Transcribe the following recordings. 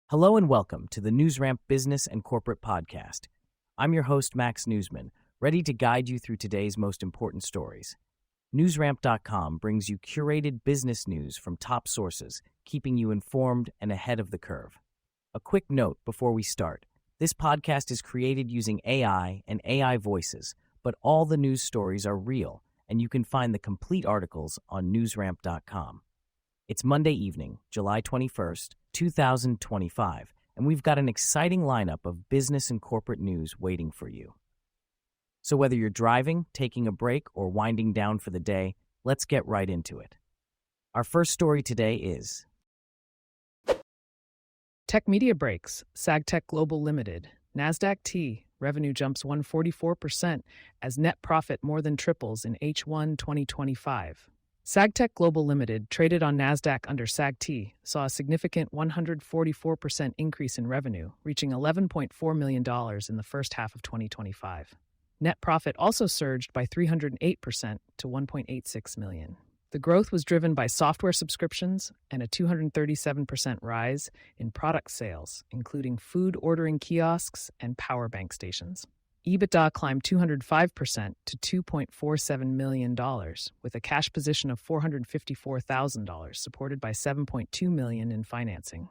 Hello and welcome to the NewsRamp Business and Corporate Podcast. I'm your host, Max Newsman, ready to guide you through today's most important stories. NewsRamp.com brings you curated business news from top sources, keeping you informed and ahead of the curve. A quick note before we start. This podcast is created using AI and AI voices, but all the news stories are real, and you can find the complete articles on NewsRamp.com. It's Monday evening, July 21st, 2025, and we've got an exciting lineup of business and corporate news waiting for you. So whether you're driving, taking a break, or winding down for the day, let's get right into it. Our first story today is Tech Media breaks, SagTech Global Limited, NASDAQ T, revenue jumps 144% as net profit more than triples in H1 2025. SagTech Global Limited, traded on NASDAQ under SagT, saw a significant 144% increase in revenue, reaching $11.4 million in the first half of 2025. Net profit also surged by 308% to $1.86 million. The growth was driven by software subscriptions and a 237% rise in product sales, including food ordering kiosks and power bank stations. EBITDA climbed 205% to $2.47 million, with a cash position of $454,000, supported by $7.2 million in financing.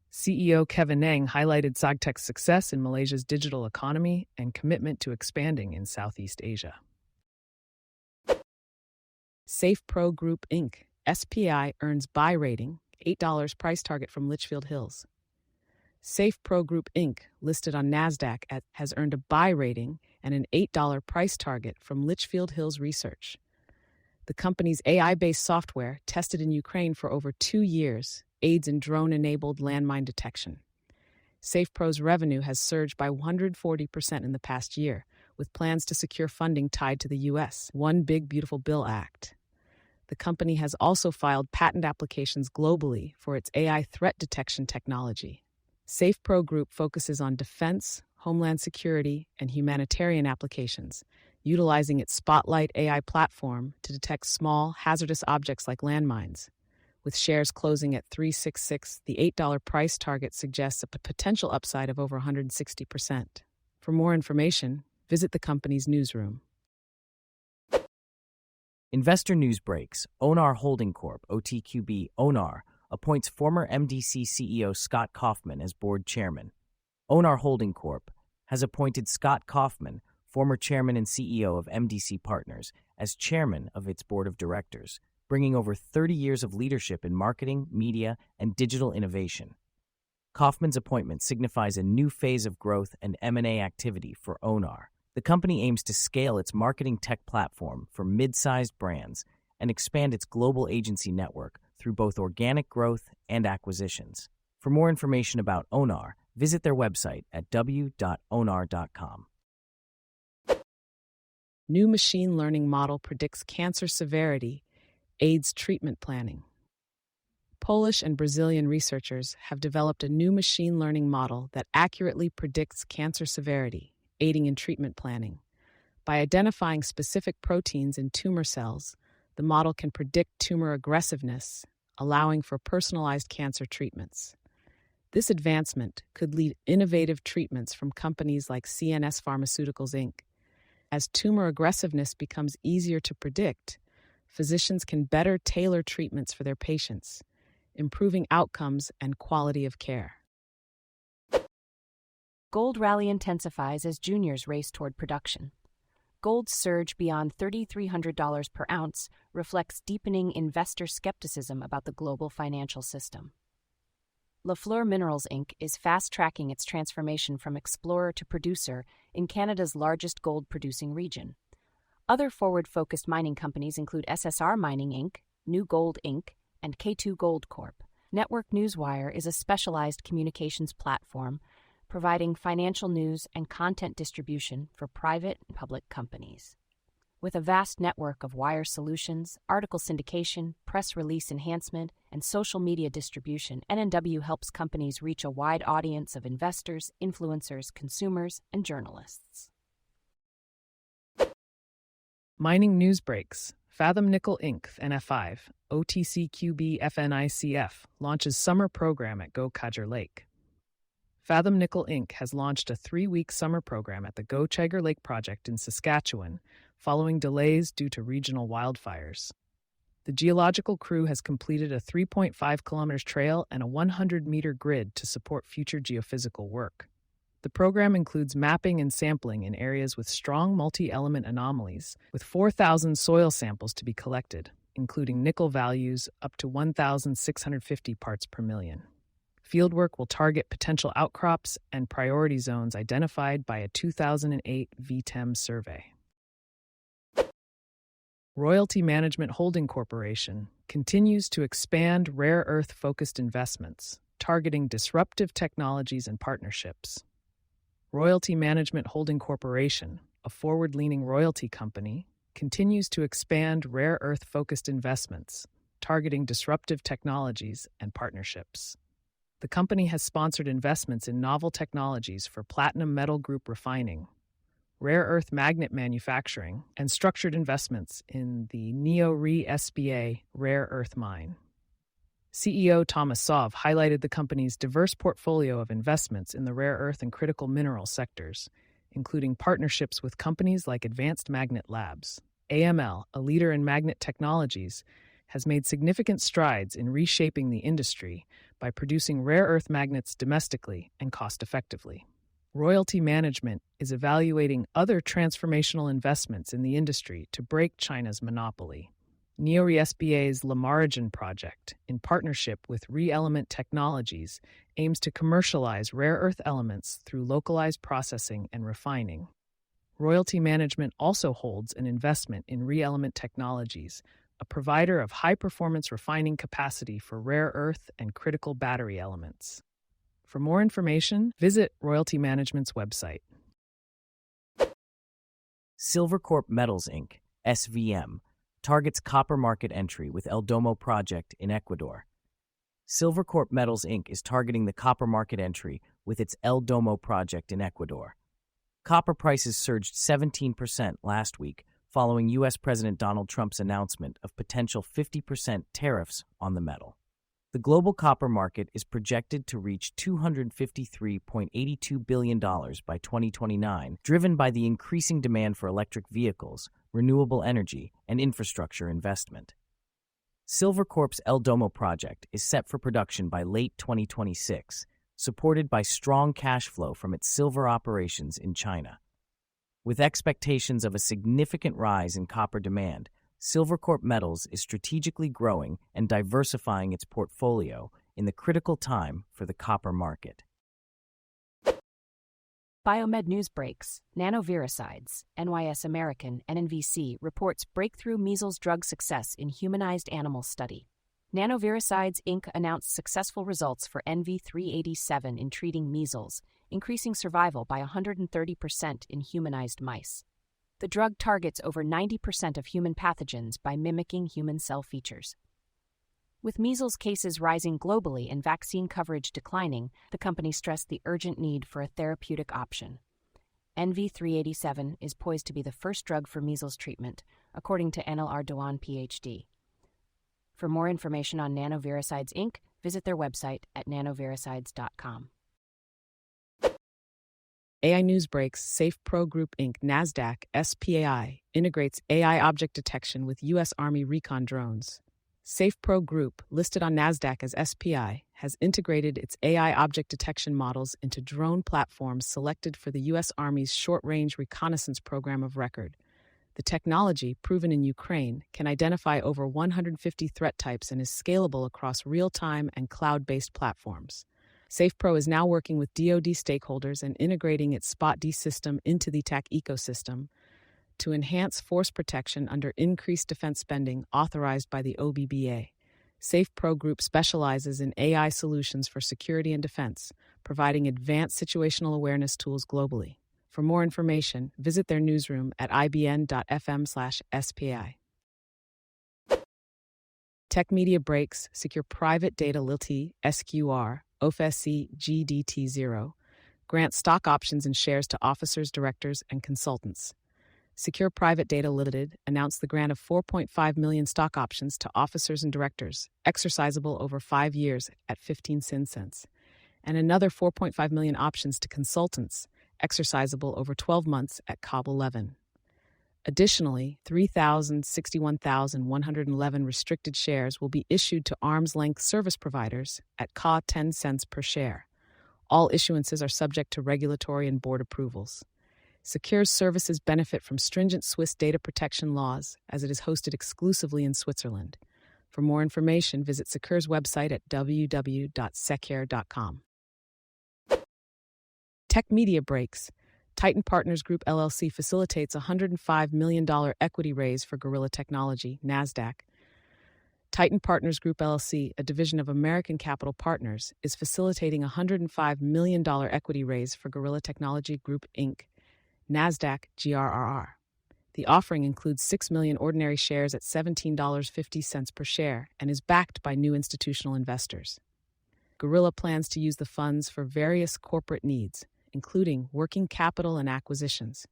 CEO Kevin Ng highlighted SagTech's success in Malaysia's digital economy and commitment to expanding in Southeast Asia. SafePro Group Inc., SPI, earns buy rating, $8 price target from Litchfield Hills. SafePro Group Inc., listed on NASDAQ, has earned a buy rating and an $8 price target from Litchfield Hills Research. The company's AI-based software, tested in Ukraine for over 2 years, aids in drone-enabled landmine detection. SafePro's revenue has surged by 140% in the past year, with plans to secure funding tied to the U.S. One Big Beautiful Bill Act. The company has also filed patent applications globally for its AI threat detection technology. SafePro Group focuses on defense, homeland security, and humanitarian applications, utilizing its Spotlight AI platform to detect small, hazardous objects like landmines. With shares closing at $366, the $8 price target suggests a potential upside of over 160%. For more information, visit the company's newsroom. Investor News Breaks. Onar Holding Corp., OTQB, Onar, appoints former MDC CEO Scott Kaufman as board chairman. Onar Holding Corp. has appointed Scott Kaufman, former chairman and CEO of MDC Partners, as chairman of its board of directors, bringing over 30 years of leadership in marketing, media, and digital innovation. Kaufman's appointment signifies a new phase of growth and M&A activity for Onar. The company aims to scale its marketing tech platform for mid-sized brands and expand its global agency network through both organic growth and acquisitions. For more information about Onar, visit their website at w.onar.com. New machine learning model predicts cancer severity, aids treatment planning. Polish and Brazilian researchers have developed a new machine learning model that accurately predicts cancer severity, aiding in treatment planning. By identifying specific proteins in tumor cells, the model can predict tumor aggressiveness, allowing for personalized cancer treatments. This advancement could lead innovative treatments from companies like CNS Pharmaceuticals Inc. As tumor aggressiveness becomes easier to predict, physicians can better tailor treatments for their patients, improving outcomes and quality of care. Gold rally intensifies as juniors race toward production. Gold's surge beyond $3,300 per ounce reflects deepening investor skepticism about the global financial system. Lafleur Minerals Inc. is fast-tracking its transformation from explorer to producer in Canada's largest gold-producing region. Other forward-focused mining companies include SSR Mining Inc., New Gold Inc., and K2 Gold Corp. Network Newswire is a specialized communications platform providing financial news and content distribution for private and public companies. With a vast network of wire solutions, article syndication, press release enhancement, and social media distribution, NNW helps companies reach a wide audience of investors, influencers, consumers, and journalists. Mining news breaks. Fathom Nickel Inc., NF5, OTCQB FNICF, launches summer program at Go Kajar Lake. Fathom Nickel Inc. has launched a 3-week summer program at the Go-Chegar Lake Project in Saskatchewan, following delays due to regional wildfires. The geological crew has completed a 3.5 kilometers trail and a 100-meter grid to support future geophysical work. The program includes mapping and sampling in areas with strong multi-element anomalies, with 4,000 soil samples to be collected, including nickel values up to 1,650 parts per million. Fieldwork will target potential outcrops and priority zones identified by a 2008 VTEM survey. Royalty Management Holding Corporation continues to expand rare earth-focused investments, targeting disruptive technologies and partnerships. Royalty Management Holding Corporation, a forward-leaning royalty company, continues to expand rare earth-focused investments, targeting disruptive technologies and partnerships. The company has sponsored investments in novel technologies for platinum metal group refining, rare earth magnet manufacturing, and structured investments in the Neo-Re SBA rare earth mine. CEO Thomas Sauve highlighted the company's diverse portfolio of investments in the rare earth and critical mineral sectors, including partnerships with companies like Advanced Magnet Labs. AML, a leader in magnet technologies, has made significant strides in reshaping the industry by producing rare earth magnets domestically and cost-effectively. Royalty Management is evaluating other transformational investments in the industry to break China's monopoly. Neo-Re SBA's Lamargen project, in partnership with ReElement Technologies, aims to commercialize rare earth elements through localized processing and refining. Royalty Management also holds an investment in ReElement Technologies, a provider of high-performance refining capacity for rare earth and critical battery elements. For more information, visit Royalty Management's website. Silvercorp Metals Inc., SVM, targets copper market entry with El Domo project in Ecuador. Silvercorp Metals Inc. is targeting the copper market entry with its El Domo project in Ecuador. Copper prices surged 17% last week following U.S. President Donald Trump's announcement of potential 50% tariffs on the metal. The global copper market is projected to reach $253.82 billion by 2029, driven by the increasing demand for electric vehicles, renewable energy, and infrastructure investment. Silvercorp's El Domo project is set for production by late 2026, supported by strong cash flow from its silver operations in China. With expectations of a significant rise in copper demand, Silvercorp Metals is strategically growing and diversifying its portfolio in the critical time for the copper market. Biomed News breaks. Nanoviricides, NYS American, NNVC, reports breakthrough measles drug success in humanized animal study. Nanoviricides, Inc. announced successful results for NV387 in treating measles, increasing survival by 130% in humanized mice. The drug targets over 90% of human pathogens by mimicking human cell features. With measles cases rising globally and vaccine coverage declining, the company stressed the urgent need for a therapeutic option. NV387 is poised to be the first drug for measles treatment, according to Anil Ardoan, Ph.D. For more information on Nanoviricides, Inc., visit their website at nanoviricides.com. AI News breaks. Safe Pro Group Inc. NASDAQ SPAI integrates AI object detection with U.S. Army recon drones. Safe Pro Group, listed on NASDAQ as SPI, has integrated its AI object detection models into drone platforms selected for the U.S. Army's short-range reconnaissance program of record. The technology, proven in Ukraine, can identify over 150 threat types and is scalable across real-time and cloud-based platforms. SafePro is now working with DoD stakeholders and integrating its Spot-D system into the TAC ecosystem to enhance force protection under increased defense spending authorized by the OBBA. SafePro Group specializes in AI solutions for security and defense, providing advanced situational awareness tools globally. For more information, visit their newsroom at ibn.fm/SPI. Tech Media breaks. Secure Private Data Ltd. SQR OFSC GDT0 grants stock options and shares to officers, directors, and consultants. Secure Private Data Limited announced the grant of 4.5 million stock options to officers and directors, exercisable over 5 years at 15 cents, and another 4.5 million options to consultants, exercisable over 12 months at COB 11. Additionally, 3,061,111 restricted shares will be issued to arm's-length service providers at CA 10 cents per share. All issuances are subject to regulatory and board approvals. Secure's services benefit from stringent Swiss data protection laws, as it is hosted exclusively in Switzerland. For more information, visit Secure's website at www.secure.com. Tech Media breaks. Titan Partners Group LLC facilitates a $105 million equity raise for Gorilla Technology, NASDAQ. Titan Partners Group LLC, a division of American Capital Partners, is facilitating a $105 million equity raise for Gorilla Technology Group, Inc., NASDAQ GRRR. The offering includes 6 million ordinary shares at $17.50 per share and is backed by new institutional investors. Gorilla plans to use the funds for various corporate needs, including working capital and acquisitions.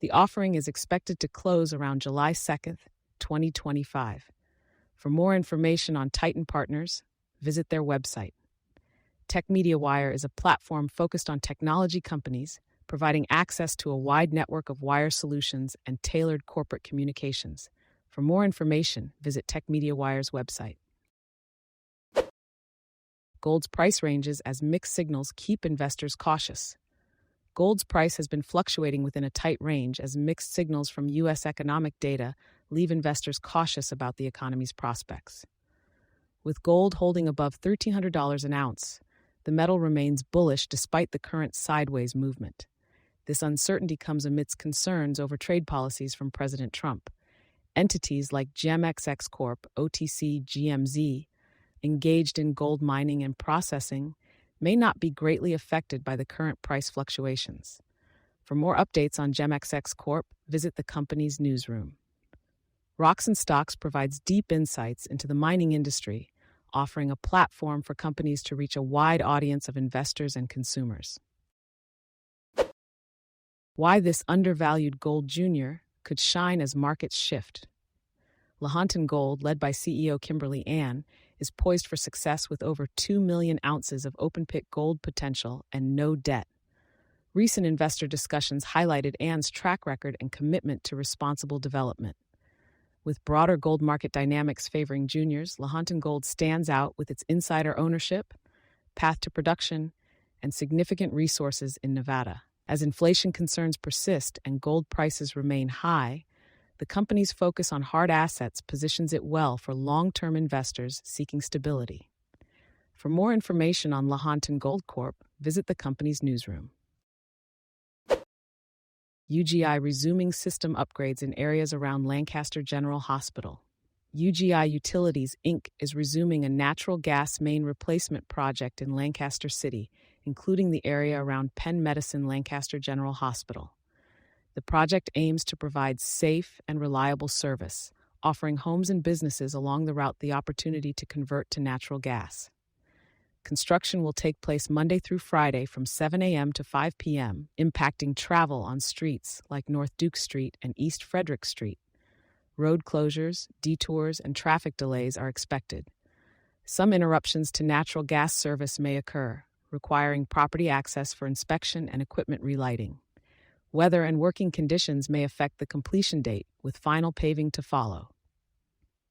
The offering is expected to close around July 2nd, 2025. For more information on Titan Partners, visit their website. Tech Media Wire is a platform focused on technology companies, providing access to a wide network of wire solutions and tailored corporate communications. For more information, visit Tech Media Wire's website. Gold's price ranges as mixed signals keep investors cautious. Gold's price has been fluctuating within a tight range as mixed signals from U.S. economic data leave investors cautious about the economy's prospects. With gold holding above $1,300 an ounce, the metal remains bullish despite the current sideways movement. This uncertainty comes amidst concerns over trade policies from President Trump. Entities like GemXX Corp, OTC GMZ, engaged in gold mining and processing, may not be greatly affected by the current price fluctuations. For more updates on GemXX Corp, visit the company's newsroom. Rocks and Stocks provides deep insights into the mining industry, offering a platform for companies to reach a wide audience of investors and consumers. Why this undervalued gold junior could shine as markets shift. Lahontan Gold, led by CEO Kimberly Ann, is poised for success with over 2 million ounces of open-pit gold potential and no debt. Recent investor discussions highlighted Ann's track record and commitment to responsible development. With broader gold market dynamics favoring juniors, Lahontan Gold stands out with its insider ownership, path to production, and significant resources in Nevada. As inflation concerns persist and gold prices remain high, the company's focus on hard assets positions it well for long-term investors seeking stability. For more information on Lahontan Gold Corp, visit the company's newsroom. UGI resuming system upgrades in areas around Lancaster General Hospital. UGI Utilities, Inc. is resuming a natural gas main replacement project in Lancaster City, including the area around Penn Medicine Lancaster General Hospital. The project aims to provide safe and reliable service, offering homes and businesses along the route the opportunity to convert to natural gas. Construction will take place Monday through Friday from 7 a.m. to 5 p.m., impacting travel on streets like North Duke Street and East Frederick Street. Road closures, detours, and traffic delays are expected. Some interruptions to natural gas service may occur, requiring property access for inspection and equipment relighting. Weather and working conditions may affect the completion date, with final paving to follow.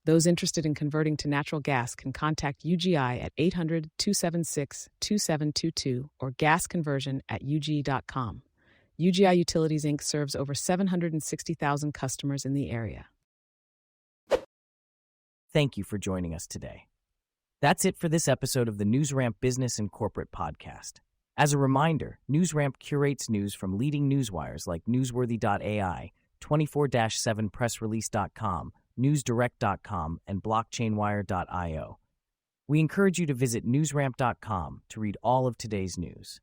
Those interested in converting to natural gas can contact UGI at 800-276-2722 or gasconversion@ug.com. UGI Utilities, Inc. serves over 760,000 customers in the area. Thank you for joining us today. That's it for this episode of the NewsRamp Business and Corporate Podcast. As a reminder, NewsRamp curates news from leading newswires like Newsworthy.ai, 24/7pressrelease.com, newsdirect.com, and blockchainwire.io. We encourage you to visit newsramp.com to read all of today's news.